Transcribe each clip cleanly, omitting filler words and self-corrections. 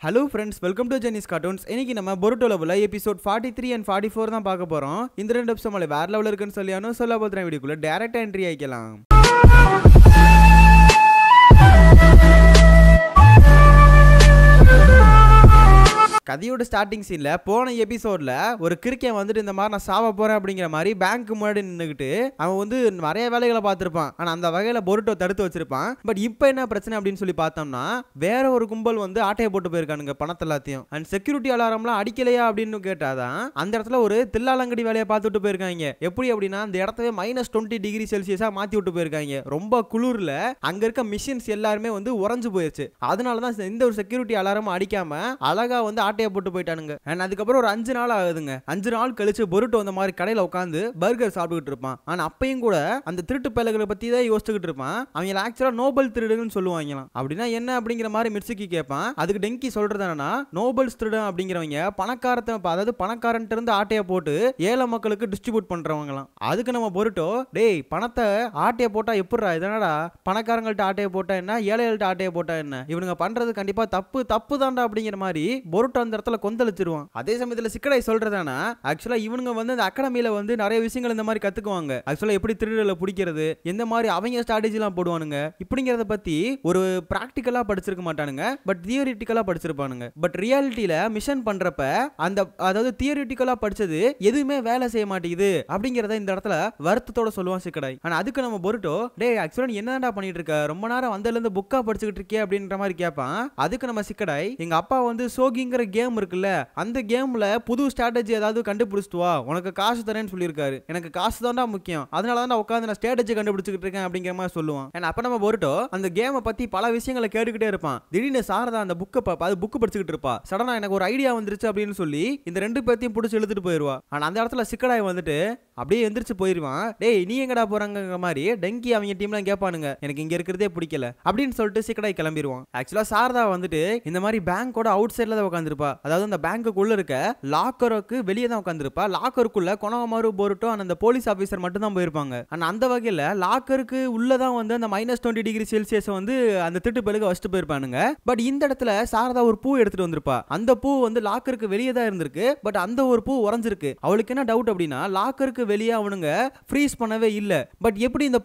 Hello friends, welcome to Jenny's Cartoons. இன்னைக்கு நம்ம பொருட்டோ லெவல்ல எபிசோட் 43 and 44 தான் பார்க்க போறோம். இந்த ரெண்டு எபிசோட் வேற லெவல்ல இருக்குன்னு சொல்லியானோ சொல்ல போறேன். வீடியோக்குள்ள டைரக்டா என்ட்ரி ஆயிக்கலாம். கதையோட ஸ்டார்டிங் சீன்ல போன எபிசோட்ல ஒரு கிரிக்கெட் வந்துட்டு இந்த மாதிரி நான் சாவ போறேன் அப்படிங்கிற மாதிரி பேங்க் முன்னாடி நின்றுக்கிட்டு அவன் வந்து நிறைய வேலைகளை பார்த்திருப்பான். ஆனா அந்த வகையில பொருட்டோ தடுத்து வச்சிருப்பான். பட் இப்போ என்ன பிரச்சனை அப்படின்னு சொல்லி பார்த்தோம்னா வேற ஒரு கும்பல் வந்து ஆட்டையை போட்டு போயிருக்கானுங்க பணத்தை எல்லாத்தையும். அண்ட் செக்யூரிட்டி அலாரம்லாம் அடிக்கலையா அப்படின்னு கேட்டாதான் அந்த இடத்துல ஒரு தில்லாலங்கடி வேலையை பார்த்துட்டு போயிருக்காங்க. எப்படி அப்படின்னா அந்த இடத்தவே -20 டிகிரி செல்சியஸா மாத்தி விட்டு போயிருக்காங்க. ரொம்ப குளிர்ல அங்க இருக்க மிஷின்ஸ் எல்லாருமே வந்து உறைஞ்சு போயிருச்சு. அதனாலதான் இந்த ஒரு செக்யூரிட்டி அலாரம் அடிக்காம அழகா வந்து போட்டு போயிட்டானுங்க. அதுக்கப்புறம் ஒரு 5 நாள் ஆகுதுங்க. 5 நாள் கழிச்சு பொருட்டோ அந்த மாதிரி கடையில உட்காந்து பர்கர் சாப்பிட்டுட்டு இருப்பான். ஆனா அப்பயும் கூட அந்த திருட்டு பயல்களை பத்தி தான் யோசிச்சுக்கிட்டு இருப்பான். அவங்க ஆக்சுவலா நோபல் திருடுன்னு சொல்லுவாங்களாம். அப்படின்னா என்ன அப்படிங்கிற மாதிரி மிட்சுக்கி கேட்பான். அதுக்கு டெங்கி சொல்றது என்னன்னா நோபல் திருடன் அப்படிங்கிறவங்க பணக்காரத்தை அதாவது பணக்காரன்ட்ட இருந்து ஆட்டைய போட்டு ஏழை மக்களுக்கு டிஸ்ட்ரிபியூட் பண்றவங்களாம். அதுக்கு நம்ம பொருட்டோ டேய் பணத்தை ஆட்டைய போட்டா எப்படிடா இதனடா பணக்காரங்கள்ட்ட ஆட்டைய போட்டா என்ன ஏழைகள்ட்ட ஆட்டைய போட்டா என்ன இவனுங்க பண்றது கண்டிப்பா தப்பு தான்டா அப்படிங்கிற மாதிரி பொருட்டோ அந்த இடத்துல கொந்தளிச்சிருவான். அதே சமயத்துல சிக்கடாய் சொல்றதானா ஆக்சுவலா இவனுங்க வந்து அந்த அகாடமியில வந்து நிறைய விஷயங்கள் இந்த மாதிரி கத்துக்குவாங்க. ஆக்சுவலா எப்படி திருடல பிடிக்கிறது எந்த மாதிரி அவங்க ஸ்ட்ராட்டஜி எல்லாம் போடுவானுங்க இப்படிங்கறத பத்தி ஒரு பிராக்டிகலா படிச்சிருக்க மாட்டானுங்க. பட் தியரிட்டிக்கலா படிச்சிருப்பானுங்க. பட் ரியாலிட்டியில மிஷன் பண்றப்ப அந்த அதாவது தியரிட்டிக்கலா படிச்சது எதுவுமே வேலை செய்ய மாட்டேங்குது அப்படிங்கறத இந்த இடத்துல வருத்தத்தோட சொல்லுவான் சிக்கடாய். ஆனா அதுக்கு நம்ம பொருட்டோ டேய் ஆக்சுவலா நீ என்னடா பண்ணிட்டு இருக்க ரொம்ப நேரம் வந்ததுல இருந்து புக்கா படிச்சுக்கிட்டு இருக்கே அப்படின்ற மாதிரி கேட்பான். அதுக்கு நம்ம சிக்கடாய் எங்க அப்பா வந்து சோகிங்கிற கேம் இருக்குல்ல அந்த கேம்ல புது ஸ்ட்ராட்டஜி ஏதாவது கண்டுபிடிச்சிட்டு வா உனக்கு காசு தரேன்னு சொல்லியிருக்காரு. எனக்கு காசு தான்டா முக்கியம் அதனால தான் உட்காந்து நான் ஸ்ட்ராட்டஜி கண்டுபிடிச்சிட்டு இருக்கேன் அப்படிங்கிற மாதிரி சொல்லுவான். அப்ப நம்ம பொருட்டோ அந்த கேமை பத்தி பல விஷயங்களை கேட்டுக்கிட்டே இருப்பான். திடீர்னு சாரதா அந்த புக் படிச்சுக்கிட்டு இருப்பா. சடனா எனக்கு ஒரு ஐடியா வந்துருச்சு அப்படின்னு சொல்லி இந்த ரெண்டு பேர்த்தையும் பிடிச்சி இழுத்துட்டு போயிருவா. ஆனா அந்த இடத்துல சிக்கடாய் வந்துட்டு அப்படியே எந்திரிச்சு போயிருவான். டேய் நீ எங்கடா போறாங்கிற மாதிரி டெங்கி அவங்க டீம்லாம் கேட்பானுங்க. எனக்கு இங்க இருக்கிறதே பிடிக்கல அப்படின்னு சொல்லிட்டு சிக்கடாய் கிளம்பிடுவான். ஆக்சுவலா சாரதா வந்துட்டு இந்த மாதிரி பேங்கோட அவுட் சைட்ல தான் உட்காந்துருப்பா. அதாவது அந்த பேங்குக்குள்ள இருக்க லாக்கருக்கு வெளியே தான் உட்காந்துருப்பா. லாக்கருக்குள்ள கொனமாரு பொருட்டோ அந்த போலீஸ் ஆபீசர் மட்டும் தான் போயிருப்பாங்க. ஆனா அந்த வகையில லாக்கருக்கு உள்ளதான் வந்து அந்த -20 டிகிரி செல்சியஸ் வந்து அந்த திட்டு பெருக வச்சுட்டு போயிருப்பானுங்க. பட் இந்த இடத்துல சாரதா ஒரு பூ எடுத்துட்டு வந்திருப்பா. அந்த பூ வந்து லாக்கருக்கு வெளியே தான் இருந்திருக்கு. பட் அந்த ஒரு பூ உறைஞ்சிருக்கு. அவளுக்கு என்ன டவுட் அப்படின்னா லாக்கருக்கு வெளியே அவனுங்க ஃப்ரீஸ் பண்ணவே இல்ல. பட் எப்படி இந்த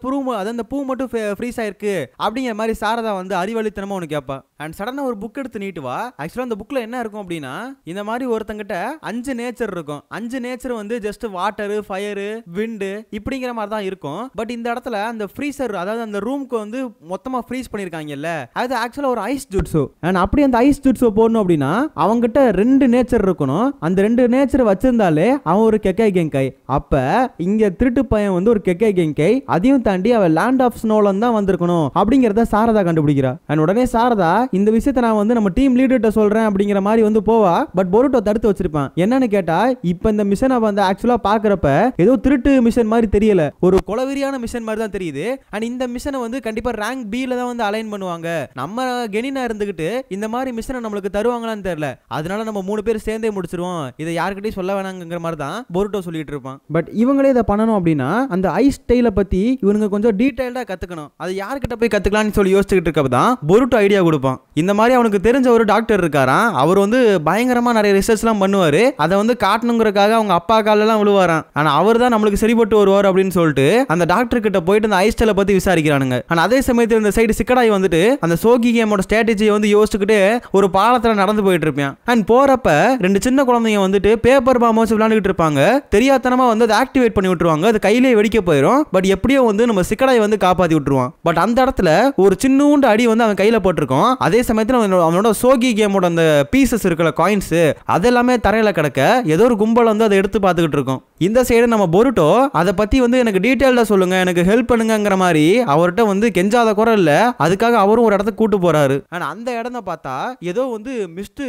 பூ மட்டும் ஃப்ரீஸ் ஆயிருக்கு அப்படிங்கிற மாதிரி சாரதா வந்து அறிவாளித்தனமா ஒன்னு கேட்பா. அண்ட் சடனா ஒரு புக் எடுத்து நீட்டுவா. ஆக்சுவலா அந்த புக்ல என்ன இருக்கும் அப்படின்னா இந்த மாதிரி ஒருத்தங்கிட்ட 5 நேச்சர் இருக்கும். 5 நேச்சர் வந்து ஜஸ்ட் வாட்டர் ஃபயர் விண்ட் இப்படிங்கிற மாதிரி தான் இருக்கும். பட் இந்த இடத்துல அந்த ஃப்ரீசர் அதாவது அந்த ரூமுக்கு வந்து மொத்தமா ஃப்ரீஸ் பண்ணிருக்காங்கல்ல அது ஆக்சுவலா ஒரு ஐஸ் ஜுட்ஸு. அண்ட் அப்படி அந்த ஐஸ் ஜுட்ஸு போடணும் அப்படின்னா அவங்கிட்ட 2 நேச்சர் இருக்கணும். அந்த 2 நேச்சர் வச்சிருந்தாலே அவன் ஒரு கெக்காய் கெங்காய். அப்ப இங்க திருட்டு பையன் வந்து ஒரு கெக்காய் கெங்காய். அதையும் தாண்டி அவன் லேண்ட் ஆஃப் ஸ்னோலன் தான் வந்திருக்கணும் அப்படிங்கறத சாரதா கண்டுபிடிக்கிறா. அண்ட் உடனே சாரதா இந்த விஷயத்தை நான் வந்து நம்ம டீம் லீடர்கிட்ட சொல்றேன் அப்படிங்கிற மாதிரி வந்து போவா. பட் பொருட்டோ தடுத்து வச்சிருப்பான். என்னன்னு கேட்டா இப்ப இந்த மிஷனை வந்து ஆக்சுவலா பாக்குறப்ப ஏதோ திருட்டு மிஷன் மாதிரி தெரியல. ஒரு கொலவெறியான மிஷன் மாதிரி தான் தெரியுது. அண்ட் இந்த மிஷனை வந்து கண்டிப்பா ரேங்க் B ல தான் வந்து அலைன் பண்ணுவாங்க. நம்ம கெனினா இருந்துகிட்டு இந்த மாதிரி மிஷனை நம்மளுக்கு தருவாங்களான்னு தெரியல. அதனால நம்ம 3 பேர் சேர்ந்தே முடிச்சிருவோம். இதை யார்கிட்டயும் சொல்ல வேணாங்கிற மாதிரி தான் பொருட்டோ சொல்லிட்டு இருப்பான். பட் இவங்களே இதை பண்ணணும் அப்படின்னா அந்த ஐஸ் ஸ்டைலை பத்தி இவனுங்க கொஞ்சம் டீடைல்டா கத்துக்கணும். அது யார்கிட்ட போய் கத்துக்கலாம்னு சொல்லி யோசிச்சுக்கிட்டு இருக்கப்பதான் பொருட்டோ ஐடியா கொடுப்பான். இந்த மாதிரி அவனுக்கு தெரிஞ்ச ஒரு டாக்டர் இருக்காராம். அவர் வந்து பயங்கரமா நிறைய ரிசர்ச்லாம் பண்ணுவாரு. அதை வந்து காட்டணுங்கிறதுக்காக அவங்க அப்பா காலெல்லாம் விழுவாராம். ஆனா அவர் தான் நம்மளுக்கு சரிபட்டு வருவார் அப்படின்னு சொல்லிட்டு அந்த டாக்டர் கிட்ட போயிட்டு அந்த ஐஸ் ஸ்டைலை பத்தி விசாரிக்கிறானுங்க. ஆனா அதே சமயத்தில் இந்த சைடு சிக்கடாய் வந்துட்டு அந்த சோகி கேமோட ஸ்ட்ராட்டஜியை வந்து யோசிச்சுக்கிட்டு ஒரு பாலத்துல நடந்து போயிட்டு இருப்பான். அண்ட் போறப்ப 2 சின்ன குழந்தைங்க வந்துட்டு பேப்பர் பாம் வச்சு விளையாண்டுட்டு இருப்பாங்க. தெரியாதனமா வந்து அதை ஆக்டிவேட் பண்ணி விட்டுருவாங்க. அது கையிலேயே வெடிக்க போயிடும். பட் எப்படியோ வந்து நம்ம சிக்கடாய் வந்து காப்பாத்தி விட்டுருவான். பட் அந்த இடத்துல ஒரு சின்னூண்டு அடி வந்து அவன் கையில போட்டிருக்கோம். அதே சமயத்தில் அவனோட சோகி கேமோட அந்த பீசஸ் இருக்குல்ல காயின்ஸ் அதெல்லாமே தரையில கிடக்க ஏதோ ஒரு கும்பல் வந்து அதை எடுத்து பார்த்துக்கிட்டு இருக்கோம். இந்த சைடு நம்ம பொருட்டோ அதை பத்தி வந்து எனக்கு டீடைல்டா சொல்லுங்க எனக்கு ஹெல்ப் பண்ணுங்கிற மாதிரி அவர்கிட்ட வந்து கெஞ்சாத குரல் இல்ல. அதுக்காக அவரும் ஒரு இடத்துக்கு கூட்டு போறாரு. ஆனா அந்த இடம் பார்த்தா ஏதோ வந்து மிஸ்ட்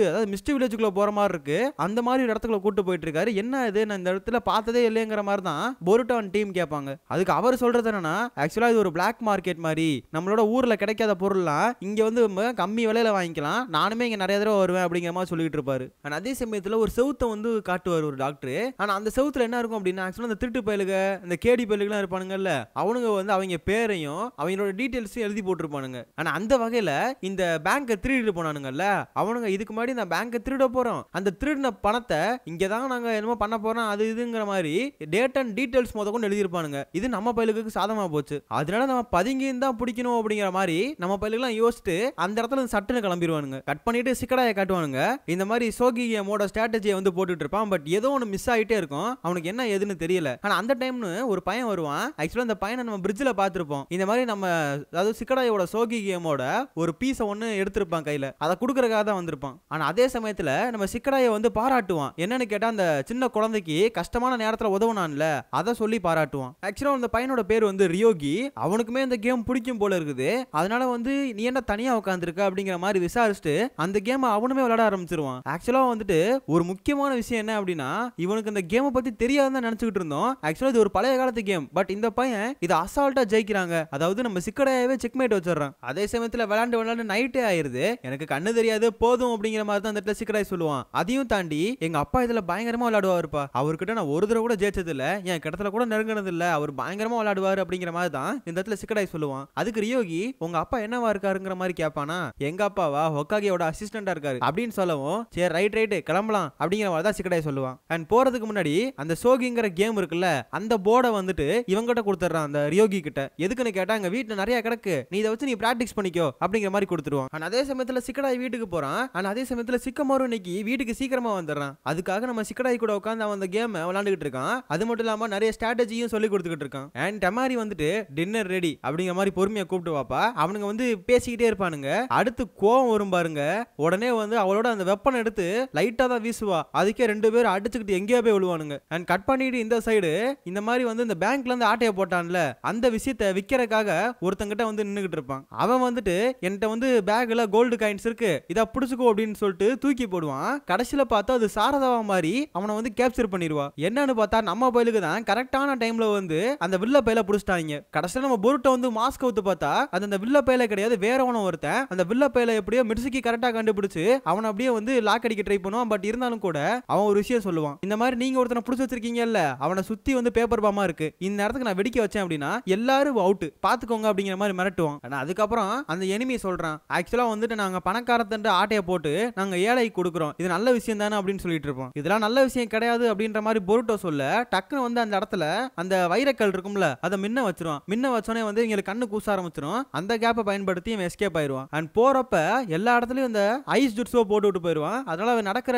வில்லேஜுக்குள்ள போற மாதிரி இருக்கு. அந்த மாதிரி ஒரு இடத்துக்குள்ள கூட்டு போயிட்டு இருக்காரு. என்ன இது நான் இந்த இடத்துல பார்த்ததே இல்லைங்கிற மாதிரி தான் பொருட்டோ டீம் கேட்பாங்க. அதுக்கு அவர் சொல்றது என்னன்னா, ஆக்சுவலா இது ஒரு பிளாக் மார்க்கெட் மாதிரி, நம்மளோட ஊர்ல கிடைக்காத பொருள்லாம் இங்க வந்து கம்மி விலையில வாங்கிக்கலாம், நானுமே இங்க நிறைய தடவை வருவேன் அப்படிங்கிற மாதிரி சொல்லிட்டு இருப்பாரு. ஆனா அதே சமயத்துல ஒரு செவுத்தை வந்து காட்டுவார் ஒரு டாக்டர். ஆனா அந்த செவுத்துல என்ன இருக்கும் அப்படின்னா, ஆக்சுவலா இந்த திருட்டு பயலுக, இந்த கேடி பயலுகலாம் இருப்பானுங்கல்ல, அவனுங்க வந்து அவங்க பேரையும் அவங்களோட டீடைல்ஸையும் எழுதி போட்டிருப்பானுங்க. ஆனா அந்த வகையில இந்த பேங்கை திருடிட்டு போனானுங்கல்ல, அவனுங்க இதுக்கு முன்னாடி இந்த பேங்கை திருட போறோம், அந்த திருடின பணத்தை இங்கதான் நாங்க என்னமோ பண்ண போறோம் அது இதுங்கிற மாதிரி டேட் அண்ட் டீடைல்ஸ் முதற்கொண்டு எழுதியிருப்பானுங்க. இது நம்ம பயலுக்கு சாதமா போச்சு. அதனால நம்ம பதுங்கியும் தான் பிடிக்கணும் அப்படிங்கிற மாதிரி நம்ம பயலுக்கெல்லாம் யோசிச்சுட்டு அந்த இடத்துல சட்டுன்னு கிளம்பிடுவானுங்க. கட் பண்ணிட்டு சிக்கடாயை காட்டுவானுங்க. இந்த மாதிரி சோகி கேமோட ஸ்ட்ராட்டஜியை வந்து போட்டுட்டு இருப்பான். பட் ஏதோ ஒன்று மிஸ் ஆகிட்டே இருக்கும், அவனுக்கு என்ன எதுன்னு தெரியல. ஆனா அந்த டைம்னு ஒரு பையன் வருவான். ஆக்சுவலா அந்த பையனை நம்ம பிரிட்ஜில் பார்த்துருப்போம். இந்த மாதிரி நம்ம அதாவது சிக்கடாயோட சோகி கேமோட ஒரு பீஸை ஒன்று எடுத்திருப்பான் கையில, அதை கொடுக்கறதுக்காக தான் வந்திருப்பான். ஆனா அதே சமயத்துல நம்ம சிக்கடாயை வந்து பாராட்டுவான். என்னன்னு கேட்டா, அந்த சின்ன குழந்தைக்கு கஷ்டமான நேரத்துல உதவுனான்ல, அதை சொல்லி பாராட்டுவான். ஆக்சுவலா அந்த பையனோட பேர் வந்து ரியோகி. அவனுக்குமே இந்த கேம் பிடிக்கும் போல இருக்குது. அதனால வந்து நீ என்ன தனியா உட்காந்துருக்க அப்படிங்கிற மாதிரி விசாரிச்சுட்டு அந்த கேம் அவனுமே விளையாட ஆரம்பிச்சிருவான். ஆக்சுவலா வந்துட்டு ஒரு முக்கியமான விஷயம் என்ன அப்படின்னா, இவனுக்கு இந்த கேமை பத்தி தெரியாதுன்னு நினைச்சுக்கிட்டு இருந்தோம். ஆக்சுவலா இது ஒரு பழைய காலத்து கேம். பட் இந்த பையன் இதை அசால்ட்டா ஜெயிக்கிறாங்க. அதாவது நம்ம சிக்கடாயவே செக்மேட் வச்சிடறான். அதே சமயத்துல விளையாண்டு நைட்டே ஆயிருது. எனக்கு கண்ணு தெரியாது போதும் அப்படிங்கிற மாதிரி தான் அந்த இடத்துல சிக்கடாய் சொல்லுவான். அதையும் தாண்டி எங்க அப்பா இதுல பயங்கரமா விளையாடுவாருப்பா, அவர்கிட்ட நான் ஒரு தடவை கூட ஜெயிச்சது இல்ல, என் கிட்டத்துல கூட நெருங்கினது இல்ல, அவர் பயங்கரமா விளையாடுவாரு அப்படிங்கிற மாதிரி தான் இந்த இடத்துல சிக்கடாய் சொல்லுவான். அதுக்கு ரியோகி, உங்க அப்பா என்னவா இருக்காருங்கிற மாதிரி கேட்பானா. எங்க அப்பாவா ஹொக்காகியோட அசிஸ்டண்டா இருக்காரு அப்படின்னு சொல்லவும், சரி ரைட் கிளம்பலாம் அப்படிங்கிற மாதிரி தான் சிக்கடாய் சொல்லுவான். அண்ட் போறதுக்கு முன்னாடி அந்த சோகிங்கிற கேம் இருக்குல்ல, அந்த போர்டை வந்துட்டு இவங்கிட்ட கொடுத்துறான் அந்த ரியோகி கிட்ட. எதுக்குன்னு கேட்டா, எங்க வீட்டுல நிறைய கிடக்கு, நீ இதை வச்சு நீ பிராக்டிஸ் பண்ணிக்கோ அப்படிங்கிற மாதிரி கொடுத்துருவான். ஆனா அதே சமயத்துல சிக்கடாய் வீட்டுக்கு போறான். ஆனா அதே சமயத்துல சிக்கமாரும் இன்னைக்கு வீட்டுக்கு சீக்கிரமா வந்துடுறான். அதுக்காக நம்ம சிக்கடாய் கூட உட்காந்து அவன் அந்த கேம் விளையாண்டுகிட்டு இருக்கான். அது மட்டும் இல்லாம நிறைய ஸ்ட்ராட்டஜியும் சொல்லி கொடுத்துக்கிட்டு இருக்கான். அண்ட் டமாரி வந்துட்டு டின்னர் ரெடி அப்படிங்கிற மாதிரி பொறுமையா கூப்பிட்டு வாப்பா. அவனுங்க வந்து பேசிக்கிட்டே இருப்பானுங்க. அடுத்து கோவம் வரும் பாருங்க, உடனே வந்து அவளோட அந்த வெப்பன் எடுத்து லைட்டா தான் வீசுவா. அதுக்கே ரெண்டு பேரும் அடிச்சுக்கிட்டு எங்கேயோ போய் விழுவானுங்க. அண்ட் கட் பண்ணிட்டு இந்த சைடு இந்த மாதிரி வந்து இந்த பேங்க்ல இருந்து ஆட்டைய போட்டான்ல, அந்த விஷயத்தை விக்கிறதுக்காக ஒருத்தங்கிட்ட வந்து நின்னுகிட்டு இருப்பான். அவன் வந்துட்டு என்கிட்ட வந்து பேக்ல கோல்டு காயின்ஸ் இருக்கு, இதை பிடிச்சுக்கோ அப்படின்னு சொல்லிட்டு தூக்கி போடுவான். கடைசியில பார்த்தா அது சாரதாவா மாதிரி அவனை வந்து கேப்சர் பண்ணிடுவா. என்னன்னு பார்த்தா நம்ம பயிலுக்கு தான் கரெக்டான டைம்ல வந்து அந்த வில்ல பையில புடிச்சிட்டாங்க. கடைசியில நம்ம பொருட்டை வந்து மாஸ்க் ஊத்து பார்த்தா அது அந்த வில்ல பையில கிடையாது, வேறவன ஒருத்தன். அந்த வில்ல பையில எப்படியோ மிர்சிக்கு கரெக்டா கண்டுபிடிச்சு அவன் அப்படியே வந்து லாக் அடிக்க ட்ரை பண்ணுவான். பட் இருந்தாலும் கூட அவன் ஒரு விஷயம் சொல்லுவான். இந்த மாதிரி நீங்க ஒருத்தனை புடிச்சு வச்சிருக்கீங்கல்ல, அவனை சுத்தி வந்து பேப்பர் பாமா இருக்கு, இந்த நேரத்துக்கு நான் வெடிக்க வச்சேன் அப்படின்னா எல்லாரும் அவுட் பாத்துக்கோங்க அப்படிங்கிற மாதிரி மிரட்டுவான். ஆனா அதுக்கப்புறம் அந்த எனிமி சொல்றான், ஆக்சுவலா வந்துட்டு நாங்க பணக்காரத்தண்டு ஆட்டைய போட்டு நாங்க ஏழை கொடுக்குறோம், இது நல்ல விஷயம் தானே அப்படின்னு சொல்லிட்டு இருப்போம். இதெல்லாம் நல்ல விஷயம் கிடையாது அப்படின்ற மாதிரி பொருட்டோ சொல்ல, டக்குன்னு வந்து அந்த இடத்துல அந்த வைரக்கல் இருக்கும்ல, அதை மின்ன வச்சிருவான். மின்ன வச்சோனே வந்து இங்க கண்ணு கூச ஆரம்பிச்சிரும். அந்த கேப்பை பயன்படுத்தி அவன் எஸ்கேப் ஆயிடுவான். அண்ட் போறப்ப எல்லா இடத்துலயும் இந்த ஐஸ் ஜுட்ஸோ போட்டு விட்டு போயிடுவான். அதனால அவன் நடக்கிற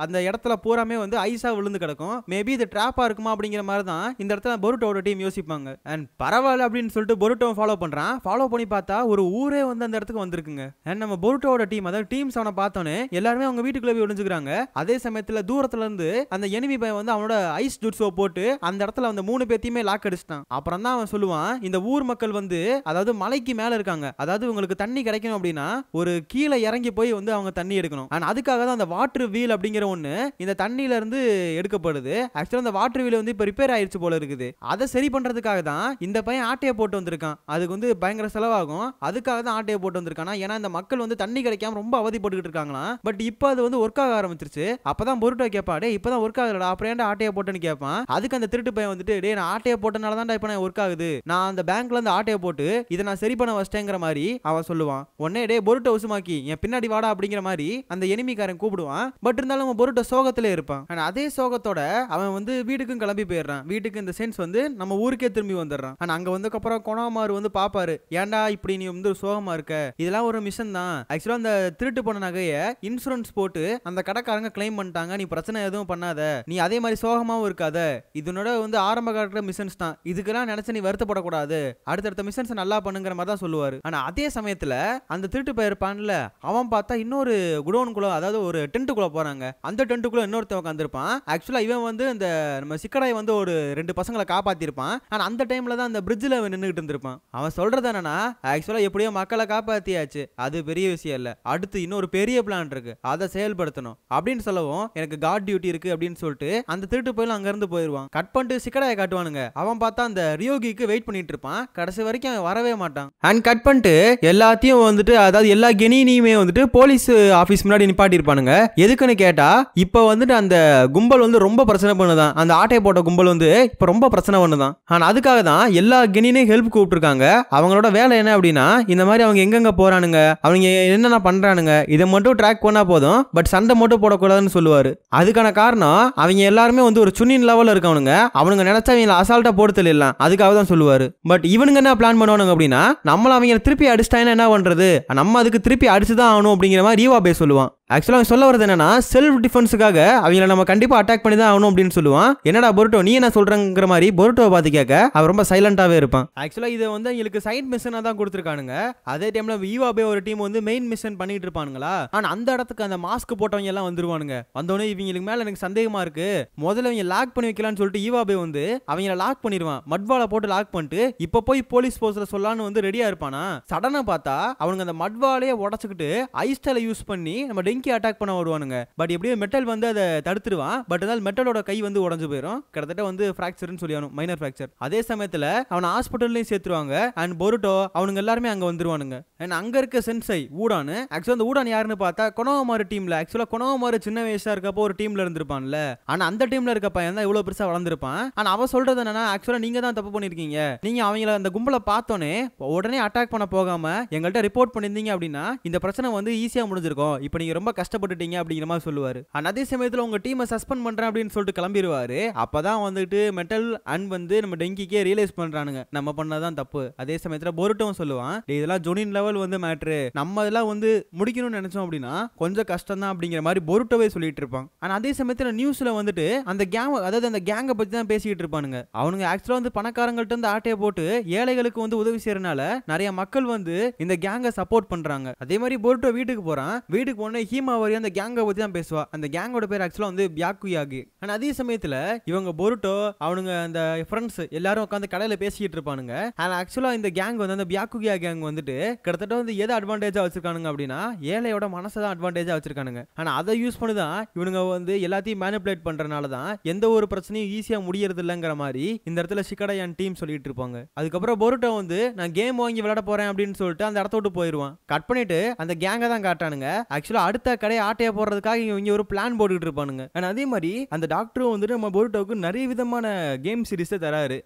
அந்த இடத்துல பூராமே வந்து ஐஸா விழுந்து கிடக்கும். மேபி இது டிராப்பா இருக்குமா அப்படிங்கிற மாதிரி தான் இந்த இடத்துல பொருட்டோட டீம் யோசிப்பாங்க. அண்ட் பரவாயில்ல அப்படின்னு சொல்லிட்டு பொருட்டோ ஃபாலோ பண்றான். ஃபாலோ பண்ணி பார்த்தா ஒரு ஊரே வந்து அந்த இடத்துக்கு வந்திருக்குங்க. அண்ட் நம்ம பொருட்டோட டீம், அதாவது டீம்ஸ் அவனை பார்த்தோன்னே எல்லாருமே அவங்க வீட்டுக்குள்ள போய் ஒளிஞ்சுக்கிறாங்க. அதே சமயத்துல தூரத்துல இருந்து அந்த எனிமி பையன் வந்து அவனோட ஐஸ் ஜுட்ஸோ போட்டு அந்த இடத்துல அந்த மூணு பேத்தையுமே லாக் அடிச்சிட்டான். அப்புறம் தான் அவன் சொல்லுவான், இந்த ஊர் மக்கள் வந்து அதாவது மலைக்கு மேல இருக்காங்க, அதாவது உங்களுக்கு தண்ணி கிடைக்கணும் அப்படின்னா ஒரு கீழே இறங்கி போய் வந்து அவங்க தண்ணி எடுக்கணும். ஆனா அதுக்காக தான் அந்த வாட்டர் வீல் அப்படிங்கிற ஒண்ணு இந்த தண்ணியில இருந்து எடுக்கப்படுது. ஆக்சுவலா அந்த வாட்டர் வீல் வந்து இப்ப ரிப்பேர் ஆயிடுச்சு போல இருக்குது. அதை சரி பண்றதுக்காக தான் இந்த பையன் ஆட்டையை போட்டு வந்திருக்கான். அதுக்கு வந்து பயங்கர செலவாகும், அதுக்காக தான் ஆட்டையை போட்டு வந்திருக்கானா. ஏன்னா இந்த மக்கள் வந்து தண்ணி கிடைக்காம ரொம்ப அவதிப்பட்டுக்கிட்டு இருக்காங்களா. பட் இப்போ அது வந்து ஒர்க் ஆக ஆரம்பிச்சிருச்சு. அப்பதான் பொருட்டோ கேட்பா, டே இப்பதான் ஒர்க் ஆகுதுடா, அப்புறம் ஏன்டா ஆட்டையை போட்டுன்னு கேட்பான். அதுக்கு அந்த திருட்டு பையன் வந்துட்டு, டே நான் ஆட்டையை போட்டனால தான் இப்போ நான் ஒர்க் ஆகுது, நான் அந்த பேங்க்ல இருந்து ஆட்டையை போட்டு இதை நான் சரி பண்ண வச்சிட்டேங்கிற மாதிரி அவன் சொல்லுவான். உடனே டே பொருட்டோ உசுமாக்கி என் பின்னாடி வாடா அப்படிங்கிற மாதிரி அந்த எனிமிக்காரன் கூப்பிடுவான். பட் இருந்தாலும் அவன் பொருட்டோ சோகத்திலே இருப்பான். அதே சோகத்தோட அவன் வந்து வீட்டுக்கும் கிளம்பி போயிடுறான். வீட்டுக்கு இந்த சென்ஸ் வந்து நம்ம ஊருக்கே திரும்பி வந்துடுறான். ஆனா அங்க வந்ததுக்கப்புறம் கொனாமாரு வந்து பாப்பாரு, ஏன்டா இப்படி நீ வந்து சோகமா இருக்க, இதெல்லாம் ஒரு மிஷன் தான். ஆக்சுவலா அந்த திருட்டு போன நகையை இன்சூரன்ஸ் போட்டு அந்த கடைக்காரங்க கிளைம் பண்ணிட்டாங்க, நீ பிரச்சனை எதுவும் பண்ணாத, நீ அதே மாதிரி சோகமாவும் இருக்காத, இதனோட வந்து ஆரம்ப காலத்துல மிஷன்ஸ் தான், இதுக்கெல்லாம் நினைச்சு நீ வருத்தப்படக்கூடாது, அடுத்தடுத்த மிஷன்ஸ் நல்லா பண்ணுங்கிற மாதிரி தான் சொல்லுவாரு. ஆனா அதே சமயத்துல அந்த திருட்டு பையன் இருப்பான்ல, அவன் பார்த்தா இன்னொரு குடோனுக்குள்ள, அதாவது ஒரு டென்ட்டுக்குள்ள போறாங்க. அந்த டென்ட்டுக்குள்ள இன்னொருத்தன் உட்காந்துருப்பான். ஆக்சுவலா இவன் வந்து இந்த நம்ம சிக்கடாய் வந்து ஒரு 2 பசங்களை காப்பாத்திருப்பான். ஆனா அந்த டைம்ல தான் அந்த பிரிட்ஜ்ல அவன் நின்னுகிட்டு இருந்திருப்பான். அவன் சொல்றது என்னன்னா, ஆக்சுவலா எப்படியோ மக்களை காப்பாத்தியாச்சு, அது பெரிய விஷயம் இல்ல, அடுத்து இன்னொரு பெரிய பிளான் இருக்கு, அதை செயல்படுத்தணும் அப்படின்னு சொல்லவும், எனக்கு காட் டியூட்டி இருக்கு அப்படின்னு சொல்லிட்டு அந்த திருட்டு போயில அங்க இருந்து போயிரு. போயிருவான். கட் பண்ணிட்டு சிக்கடாயை காட்டுவானுங்க. அவன் பார்த்தா அந்த ரியோகிக்கு வெயிட் பண்ணிட்டு இருப்பான். கடைசி வரைக்கும் அவன் வரவே மாட்டான். அண்ட் கட் பண்ணிட்டு எல்லாத்தையும் வந்துட்டு அதாவது எல்லா கெனியுமே வந்துட்டு போலீஸ் ஆபீஸ் முன்னாடி நிப்பாட்டி இருப்பானுங்க. எதுக்குன்னு கேட்டா இப்ப வந்துட்டு அந்த கும்பல் வந்து ரொம்ப பிரச்சனை பண்ணுதான். அந்த ஆட்டை போட்ட கும்பல் வந்து இப்ப ரொம்ப பிரச்சனை பண்ணுதான். ஆனா அதுக்காக தான் எல்லா கெனினையும் ஹெல்ப் கூப்பிட்டுருக்காங்க. அவங்களோட வேலை என்ன அப்படின்னா இந்த மாதிரி அவங்க எங்கெங்க போறானுங்க, அவங்க என்னென்ன பண்றானுங்க இதை மட்டும் ட்ராக் பண்ணா போதும், பட் சண்டை மட்டும் போடக்கூடாதுன்னு சொல்லுவாரு. அதுக்கான காரணம் அவங்க எல்லாருமே வந்து ஒரு சுனின் லெவல்ல இருக்கவனுங்க. அவனுங்க நினைச்சா அவங்க அசால்ட்டா போட்டு தெரியலாம். அதுக்காக தான் சொல்லுவாரு. பட் இவனுங்க என்ன பிளான் பண்ணுவானுங்க அப்படின்னா நம்மள அவங்க திருப்பி அடிச்சிட்டாங்கன்னா என்ன பண்றது, நம்ம அதுக்கு திருப்பி அடிச்சுதான் ஆகணும் அப்படிங்கிற மாதிரி ஈவாபே சொல்லுவான். ஆக்சுவலா அவன் சொல்ல வரது என்னன்னா செல்ஃப் டிஃபென்ஸுக்காக அவங்கள நம்ம கண்டிப்பா அட்டாக் பண்ணி தான் ஆகணும் அப்படின்னு சொல்லுவான். என்னடா பொருட்டோ நீ என்ன சொல்றங்கிற மாதிரி பொருட்டோவை பார்த்து கேட்க அவன் ரொம்ப சைலண்டாவே இருப்பான். ஆக்சுவலா இதை வந்து எங்களுக்கு சைட் மிஷனா தான் கொடுத்துருக்கானுங்க. அதே டைம்ல ஈவாபே ஒரு டீம் வந்து மெயின் மிஷன் பண்ணிட்டு இருப்பானுங்களா. ஆனா அந்த இடத்துக்கு அந்த மாஸ்க் போட்டவங்க எல்லாம் வந்துருவானுங்க. வந்தோடனே இவங்களுக்கு மேல எனக்கு சந்தேகமா இருக்கு, முதல்ல அவங்க லாக் பண்ணி வைக்கலாம்னு சொல்லிட்டு ஈவாபே வந்து அவங்கள லாக் பண்ணிடுவான். மட்வாலை போட்டு லாக் பண்ணிட்டு இப்ப போய் போலீஸ் போஸ்ட்ல சொல்லலாம்னு வந்து ரெடியா இருப்பானா. சடனா பார்த்தா அவனுங்க அந்த மட்வாலையே உடச்சுக்கிட்டு ஐஸ்டலை யூஸ் பண்ணி நம்ம டெங்கி அட்டாக் பண்ண வருவானுங்க. பட் எப்படியோ மெட்டல் வந்து அதை தடுத்துருவான். பட் அதனால மெட்டலோட கை வந்து உடைஞ்சு போயிடும். கிட்டத்தட்ட வந்து ஃபிராக்சர்னு சொல்லியானும், மைனர் ஃபிராக்சர். அதே சமயத்துல அவன் ஹாஸ்பிட்டல்லையும் சேர்த்துருவாங்க. அண்ட் பொருட்டோ அவனுங்க எல்லாருமே அங்க வந்துருவானுங்க. அண்ட் அங்க இருக்க சென்சை ஊடானு ஆக்சுவலா அந்த ஊடான் யாருன்னு பார்த்தா கொனோமாரு டீம்ல ஆக்சுவலா கொனோமாரு சின்ன வயசா இருக்கப்போ ஒரு டீம்ல இருந்திருப்பான்ல. ஆனா அந்த டீம்ல இருக்க பையன் தான் இவ்வளவு பெருசா வளர்ந்திருப்பான். ஆனா அவ சொல்றது என்னன்னா ஆக்சுவலா நீங்க தான் தப்பு பண்ணிருக்கீங்க, நீங்க அவங்கள அந்த கும்பலை பார்த்தோன்னே உடனே அட்டாக் பண்ண போகாம எங்கள்கிட்ட ரிப்போர்ட் பண்ணிருந்தீங்க அப்படின்னா இந்த பிரச்சனை வந்து ஈஸியா முடிஞ்சிருக்கும். இப்போ நீங்க ரொம்ப கஷ்டப்பட்டுட்டீங்க அப்படிங்கிற மாதிரி சொல்லுவாரு. அதே சமயத்துல உங்க டீமை சஸ்பெண்ட் பண்றேன் அப்படின்னு சொல்லிட்டு கிளம்பிடுவாரு. அப்பதான் வந்துட்டு மெட்டல் அண்ட் வந்து நம்ம டெங்கிக்கே ரியலைஸ் பண்றானுங்க நம்ம பண்ணதான் தப்பு. அதே சமயத்துல பொருட்டவும் சொல்லுவான் இதெல்லாம் ஜொனின் லெவல் வந்து மேட்ரு, நம்ம இதெல்லாம் வந்து முடிக்கணும்னு நினைச்சோம் அப்படின்னா கொஞ்சம் கஷ்டம் தான் அப்படிங்கிற மாதிரி பொருட்டவே சொல்லிட்டு இருப்பான். ஆனா அதே சமயத்துல நியூஸ்ல வந்துட்டு அந்த கேங் அதாவது அந்த கேங்கை பத்தி தான் பேசிக்கிட்டு இருப்பானுங்க. அவனுங்க ஆக்சுவலா வந்து பணக்காரங்கள்ட்ட இருந்து ஆட்டையை போட்டு ஏழைகளுக்கு வந்து உதவி செய்யறனால நிறைய மக்கள் வந்து இந்த கேங்கை சப்போர்ட் பண்றாங்க. அதே மாதிரி பொருட்டோ வீட்டுக்கு போறான். வீட்டுக்கு போன ஹீமாவரி அந்த கேங்கை பத்தி தான் பேசுவா. அந்த கேங்கோட பேர் ஆக்சுவலா வந்து பியாக்குயாகி. ஆனா அதே சமயத்துல இவங்க பொருட்டோ அவனுங்க அந்த ஃப்ரெண்ட்ஸ் எல்லாரும் உட்காந்து கடையில பேசிக்கிட்டு இருப்பானுங்க. ஆனா ஆக்சுவலா இந்த கேங் வந்து அந்த பியாக்குயா கேங் வந்துட்டு கிட்டத்தட்ட வந்து எதை அட்வான்டேஜா வச்சிருக்கானுங்க அப்படின்னா ஏழையோட மனசை தான் அட்வான்டேஜா வச்சிருக்கானுங்க. ஆனா அதை யூஸ் பண்ணி தான் இவனுங்க வந்து எல்லாத்தையும் மேனிபுலேட் பண்றதுனால தான் எந்த ஒரு பிரச்சனையும் ஈஸியா முடியறது இல்லைங்கிற மாதிரி இந்த இடத்துல சிக்கடையான் டீம் சொல்லிட்டு இருப்பாங்க. அதுக்கப்புறம் பொருட்டோ வந்து நான் கேம் வாங்கி விளையாட போறேன் அப்படின்னு சொல்லிட்டு அந்த இடத்த விட்டு போயிருவான். கட் பண்ணிட்டு அந்த கேங்கை தான் காட்டானுங்க. ஆக்சுவலா அடுத்த கடையை ஆட்டைய போடுறதுக்காக இவங்க ஒரு பிளான் போட்டுட்டு இருப்பானுங்க. அதே மாதிரி அந்த டாக்டரும் வந்துட்டு நம்ம பொருட்டோவுக்கு நிறைய விதமான கேம் சீரிஸ் தராரு.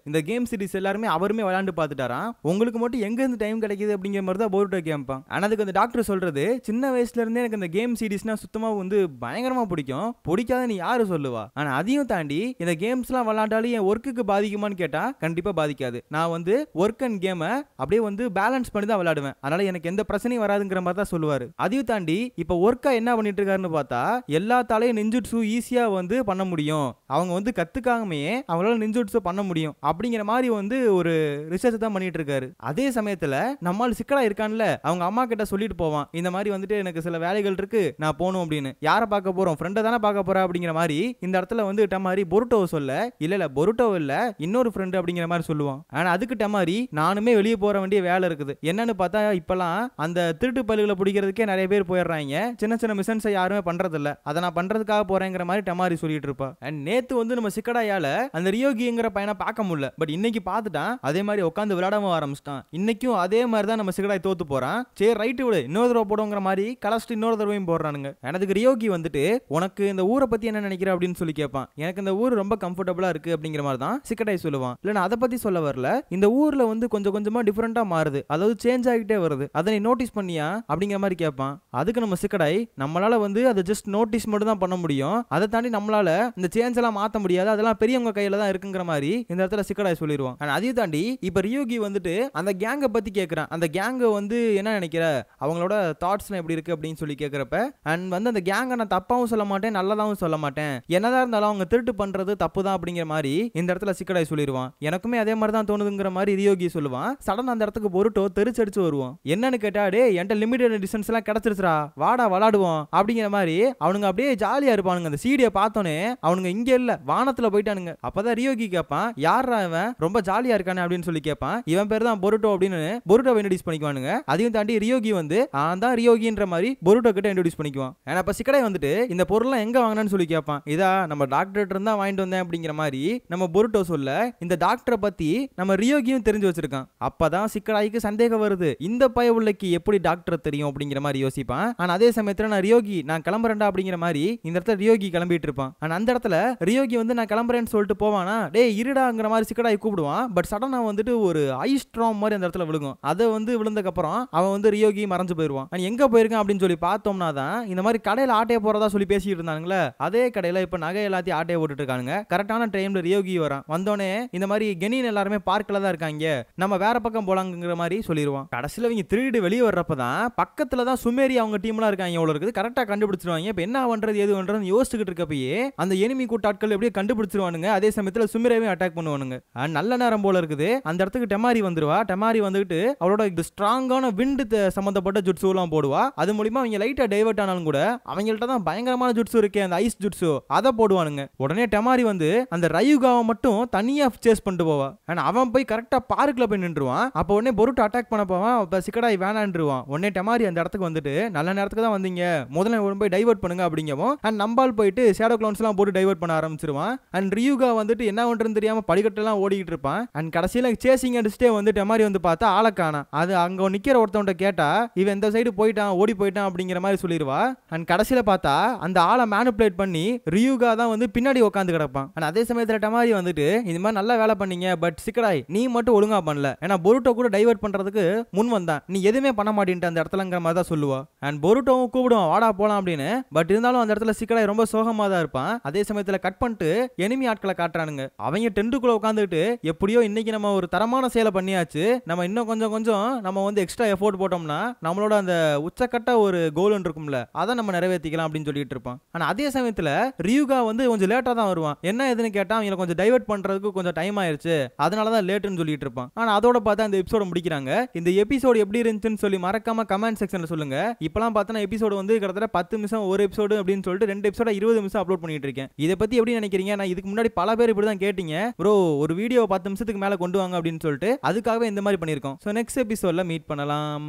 இந்த கேம் சீரிஸ் எல்லாருமே அவருமே விளையாண்டு பார்த்துட்டாராம். உங்களுக்கு மட்டும் எங்க இருந்து டைம் கிடைக்குது அப்படிங்கிற மாதிரி தான் பொருட்டோ கேட்பான். ஆனா அதுக்கு அந்த டாக்டர் சொல்றது சின்ன வயசுல இருந்தே எனக்கு இந்த கேம் சீரிஸ்னா சுத்தமா வந்து பயங்கரமா பிடிக்கும், பிடிக்காத நீ யாரு சொல்லுவா. ஆனா அதையும் தாண்டி இந்த கேம்ஸ் எல்லாம் விளையாண்டாலும் என் ஒர்க்குக்கு பாதிக்குமான்னு கேட்டா கண்டிப்பா பாதிக்காது. நான் வந்து ஒர்க் அண்ட் கேமை அப்படியே வந்து பேலன்ஸ் பண்ணி தான் விளையாடுவேன், அதனால எனக்கு எந்த பிரச்சனையும் வராதுங்கிற மாதிரி தான் சொல்லுவாரு. அதையும் தாண்டி இப்ப ஒர்க்கா என்ன பண்ணிட்டு இருக்காருன்னு பார்த்தா எல்லாத்தாலையும் நிஞ்சுட்சு ஈஸியா வந்து பண்ண முடியும், அவங்க வந்து கத்துக்காமே அவங்களால நிஞ்சுட்சு பண்ண முடியும் அப்படிங்கிற மாதிரி வந்து ஒரு ரிசர்ச் தான் பண்ணிட்டு இருக்காரு. அதே சமயத்துல நம்மால் சிக்கலா இருக்கான்ல அவங்க அம்மா கிட்ட சொல்லிட்டு போவான் இந்த மாதிரி வந்துட்டு எனக்கு சில வேலைகள் இருக்கு நான் போகணும் அப்படின்னு. யாரை பார்க்க போறோம், ஃப்ரெண்டை தானே பார்க்க போறா அப்படிங்கிற மாதிரி இந்த இடத்துல வந்து டமாரி பொருட்டோ சொல்ல இல்ல பொருட்டோ இல்ல இன்னொரு ஃப்ரெண்டு அப்படிங்கிற மாதிரி சொல்லுவான். ஆனா அதுக்கு டமாரி நானுமே வெளியே போற வேண்டிய வேலை இருக்குது. என்னன்னு பார்த்தா இப்பெல்லாம் அந்த திருட்டு பல்லுகளை பிடிக்கிறதுக்கே நிறைய பேர் போயிடுறாங்க, சின்ன சின்ன மிஷன்ஸை யாருமே பண்றது இல்ல, அதை நான் பண்றதுக்காக போறேங்கிற மாதிரி டமாரி சொல்லிட்டு இருப்பா. அண்ட் நேத்து வந்து நம்ம சிக்கடாயால அந்த ரியோகிங்கிற பையனை பார்க்க முடியல, பட் இன்னைக்கு பார்த்துட்டான். அதே மாதிரி உட்காந்து விளையாடாம ஆரம்பிச்சிட்டான். இன்னைக்கும் அதே மாதிரி தான் நம்ம சிக்கடாய் தோத்து போறான். சரி ரைட்டு விடு இன்னொரு தடவை போடுங்கிற மாதிரி கலஸ்ட் இன்னொரு தடவையும் போடுறானுங்க. எனக்கு ரியோகி வந்துட்டு உனக்கு இந்த ஊரை பத்தி என்ன நினைக்கிற அப்படின்னு சொல்லி கேட்பான். எனக்கு இந்த ஊர் ரொம்ப கம்ஃபர்டபுளா இருக்கு அப்படிங்கிற மாதிரி தான் சிக்கடாய் சொல்லுவான். இல்ல நான் அதை பத்தி சொல்ல வரல, இந்த ஊர்ல வந்து கொஞ்சம் கொஞ்சமா டிஃபரெண்டா மாறுது, அதாவது சேஞ்ச் ஆகிட்டே வருது, அதை நீ நோட்டீஸ் பண்ணியா அப்படிங்கிற மாதிரி கேட்பான். அதுக்கு நம்ம சிக்கடாய் நம்மளால வந்து அதை ஜஸ்ட் நோட்டீஸ் மட்டும் தான் பண்ண முடியும், அதை தாண்டி நம்மளால இந்த சேஞ்ச் எல்லாம் மாத்த முடியாது, அதெல்லாம் பெரியவங்க கையில தான் இருக்குங்கிற மாதிரி இந்த இடத்துல சிக்கடாய் சொல்லிடுவான். அதையும் தாண்டி இப்ப ரியோகி வந்துட்டு அந்த கேங்கை பத்தி கேட்கிறான். அந்த கேங்க வந்து என்ன நினைக்கிற, அவங்களோட தாட்ஸ்லாம் எப்படி இருக்கு அப்படின்னு சொல்லி கேட்கிறப்ப அண்ட் வந்து அந்த கேங்கை நான் தப்பாவும் சொல்ல மாட்டேன் நல்லதாவும் சொல்ல மாட்டேன், என்னதான் இருந்தாலும் அவங்க திருட்டு பண்றது தப்பு தான் அப்படிங்கிற மாதிரி இந்த இடத்துல சிக்கடாய் சொல்லிடுவான். எனக்குமே அதே மாதிரி தான் தோணுதுங்கிற மாதிரி ரியோகி சொல்லுவான். சடன் அந்த இடத்துக்கு பொருட்டோ தெரிச்சடிச்சு வருவான். என்னன்னு கேட்டா டே என்கிட்ட லிமிடெட் டிஸ்டன்ஸ் எல்லாம் கிடைச்சிருச்சுடா, வாடா விளாடுவோம் விளையாடுவோம் அப்படிங்கிற மாதிரி அவனுங்க அப்படியே ஜாலியா இருப்பானுங்க. அந்த சீடியை பார்த்தோன்னே அவனுங்க இங்க இல்ல வானத்துல போயிட்டானுங்க. அப்பதான் ரியோகி கேட்பான், யாரா இவன் ரொம்ப ஜாலியா இருக்கானே அப்படின்னு சொல்லி கேட்பான். இவன் பேர் தான் பொருட்டோ அப்படின்னு பொருட்டோவை இன்ட்ரோடியூஸ் பண்ணிக்குவானுங்க. அதையும் தாண்டி ரியோகி வந்து நான் தான் ரியோகின்ற மாதிரி பொருட்டோ கிட்ட இன்ட்ரோடியூஸ் பண்ணிக்குவான். ஏன்னா இப்ப சிக்கடை வந்துட்டு இந்த பொருள்லாம் எங்க வாங்கினு சொல்லி கேட்பான். இதா நம்ம டாக்டர் இருந்தா வாங்கிட்டு வந்தேன் அப்படிங்கிற மாதிரி நம்ம பொருட்டோ சொல்ல இந்த டாக்டரை பத்தி நம்ம ரியோகியும் தெரிஞ்சு வச்சிருக்கான். அப்பதான் சிக்கடாய்க்கு சந்தேகம் வருது, இந்த பயவுள்ளைக்கு எப்படி டாக்டர் தெரியும் அப்படிங்கிற மாதிரி யோசிப்பான். ஆனா அதே சமயத்துல நான் ரியோகி நான் கிளம்புறேன்டா அப்படிங்கிற மாதிரி இந்த இடத்துல ரியோகி கிளம்பிட்டு இருப்பான். ஆனா அந்த இடத்துல ரியோகி வந்து நான் கிளம்புறேன்னு சொல்லிட்டு போவானா, டேய் இருடாங்கிற மாதிரி சிக்கடாய் கூப்பிடுவான். பட் சடனா வந்துட்டு ஒரு ஐஸ் ஸ்ட்ராம் மாதிரி அந்த இடத்துல விழுகும். அதை வந்து விழுந்ததுக்கு அப்புறம் அவன் வந்து ரியோகி மறைஞ்சு போயிருவான். எங்க போயிருக்கான் அப்படின்னு சொல்லி பார்த்தோம்னா தான் இந்த மாதிரி கடையில ஆட்டைய போறதா சொல்லி பேசிட்டு இருந்தாங்களே, அதே கடையில இப்ப நகை எல்லாத்தையும் ஆட்டைய போட்டுட்டு இருக்காங்க. கரெக்டான டைம்ல ரியோகி வரான். வந்தோடனே இந்த மாதிரி கெனின் எல்லாருமே பார்க்கல தான் இருக்காங்க, நம்ம வேற பக்கம் போலாங்கிற மாதிரி சொல்லிடுவான். கடைசியில இவங்க திருடி வெளியே வர்றப்பதான் பக்கத்துல தான் சுமேரி அவங்க டீம்லாம் இருக்காங்க. எவ்வளவு இருக்குது கரெக்டா கண்டுபிடிச்சிருவாங்க. இப்ப என்ன பண்றது எது பண்றது யோசிச்சுக்கிட்டு இருக்கப்பயே அந்த எனிமி கூட்டாட்கள் எப்படியே கண்டுபிடிச்சிருவானுங்க. அதே சமயத்துல சுமேரியும் அட்டாக் பண்ணுவானுங்க. நல்ல நேரம் போல இருக்குது. அந்த இடத்துக்கு டெமாரி வந்துருவா. டெமாரி வந்துட்டு அவளோட ஸ்ட்ராங்கான விண்ட் சம்பந்தப்பட்ட ஜுட்சு எல்லாம் போடுவா. அது மூலமா அவங்க லைட்டா டைவர்ட் ஆனாலும் கூட அவங்கள்ட்ட தான் பயங்கரமான ஜுட்சு இருக்கே, அந்த ஐஸ் ஜுட்சு அதை போடுவானுங்க. உடனே டெமாரி வந்து அந்த ரயுகாவை மட்டும் தனியா சேஸ் பண்ணிட்டு போவா. அவன் போய் கரெக்டா பார்க்ல போய் நின்றுவான். அப்போ உடனே பொருட்டு அட்டாக் பண்ண போவான். சிக்கடாய் வேணான்றுவான். உடனே டெமாரி அந்த இடத்துக்கு வந்துட்டு நல்ல நேரத்துக்கு தான் வந்தீங்க, முதல்ல போய் டைவர்ட் பண்ணுங்க அப்படிங்கவும் அண்ட் நம்பால் போயிட்டு ஷேடோ கிளவுன்ஸ் எல்லாம் போட்டு டைவர்ட் பண்ண ஆரம்பிச்சிருவான். அண்ட் ரியூகா வந்துட்டு என்ன பண்றதுன்னு தெரியாம படிக்கட்டெல்லாம் ஓடிக்கிட்டு இருப்பான். அண்ட் கடைசியில சேசிங் அடிச்சுட்டே வந்து டெமாரி வந்து பார்த்தா ஆளை காணா. அது அங்க நிக்கிற ஒருத்தவன்ட்ட கேட்டா இவன் இந்த சைடு போயிட்டான் ஓடி போயிட்டான் அப்படிங்கிற மாதிரி சொல்லிடுவா. அண்ட் கடைசியில பார்த்தா அந்த ஆளை மேனிபுலேட் பண்ணி ரியூகா தான் வந்து பின்னாடி உட்காந்து கிடப்பான். அதே சமயத்துல டெமாரி வந்துட்டு இந்த மாதிரி நல்லா வேலை பண்ணீங்க, பட் சிக்கடாய் நீ மட்டும் ஒழுங்கா பண்ணல, ஏன்னா பொருட்டோ கூட டைவர்ட் பண்றதுக்கு முன் வந்தான், நீ எதுவுமே பண்ண மாட்டேன்ட்டு அந்த இடத்துலங்கிற மாதிரி தான் சொல்லுவா. அண்ட் பொருட்டோவும் கூப்பிடுவான் வாடா போலாம் அப்படின்னு. பட் இருந்தாலும் அந்த இடத்துல சிக்கடாய் ரொம்ப சோகமா தான் இருப்பான். அதே சமயத்துல கட் பண்ணிட்டு எனிமி ஆட்களை காட்டுறானுங்க. அவங்க டென்ட்டுக்குள்ள உட்காந்துட்டு எப்படியோ இன்னைக்கு நம்ம ஒரு தரமான செயலை பண்ணியாச்சு, நம்ம இன்னும் கொஞ்சம் கொஞ்சம் நம்ம வந்து எக்ஸ்ட்ரா எஃபோர்ட் போட்டோம்னா நம்மளோட அந்த உச்சக்கட்ட ஒரு கோல் இருக்கும்ல அதை நம்ம நிறைவேற்றிக்கலாம் அப்படின்னு சொல்லிட்டு இருப்பான். ஆனா அதே சமயத்துல ரியூகா வந்து கொஞ்சம் லேட்டா தான் வருவான். என்ன எதுன்னு கேட்டா அவங்க கொஞ்சம் டைவர்ட் பண்றதுக்கு கொஞ்சம் டைம் ஆயிருச்சு, அதனாலதான் லேட்டுன்னு சொல்லிட்டு இருப்பான். ஆனா அதோட பார்த்தா இந்த எபிசோட முடிக்கிறாங்க. இந்த எபிசோடு எப்படி இருந்துச்சுன்னு சொல்லி மறக்காம கமெண்ட் செக்ஷன்ல சொல்லுங்க. இப்பெல்லாம் பார்த்தா எபிசோடு வந்து கிட்டத்தட்ட 10 நிமிஷம் ஒரு எபிசோடு அப்படின்னு சொல்லிட்டு 2 எபிசோட 20 நிமிஷம் அப்லோட் பண்ணிட்டு இருக்கேன். இதை பத்தி எப்படி நினைக்கிறீங்க? நான் இதுக்கு முன்னாடி பல பேர் இப்படி தான் கேட்டீங்க, ப்ரோ ஒரு வீடியோ 10 நிமிஷத்துக்கு மேல கொண்டு வாங்க அப்படின்னு சொல்லிட்டு அதுக்காகவே இந்த மாதிரி பண்ணியிருக்கோம். ஸோ நெக்ஸ்ட் எபிசோட்ல மீட் பண்ணலாம்.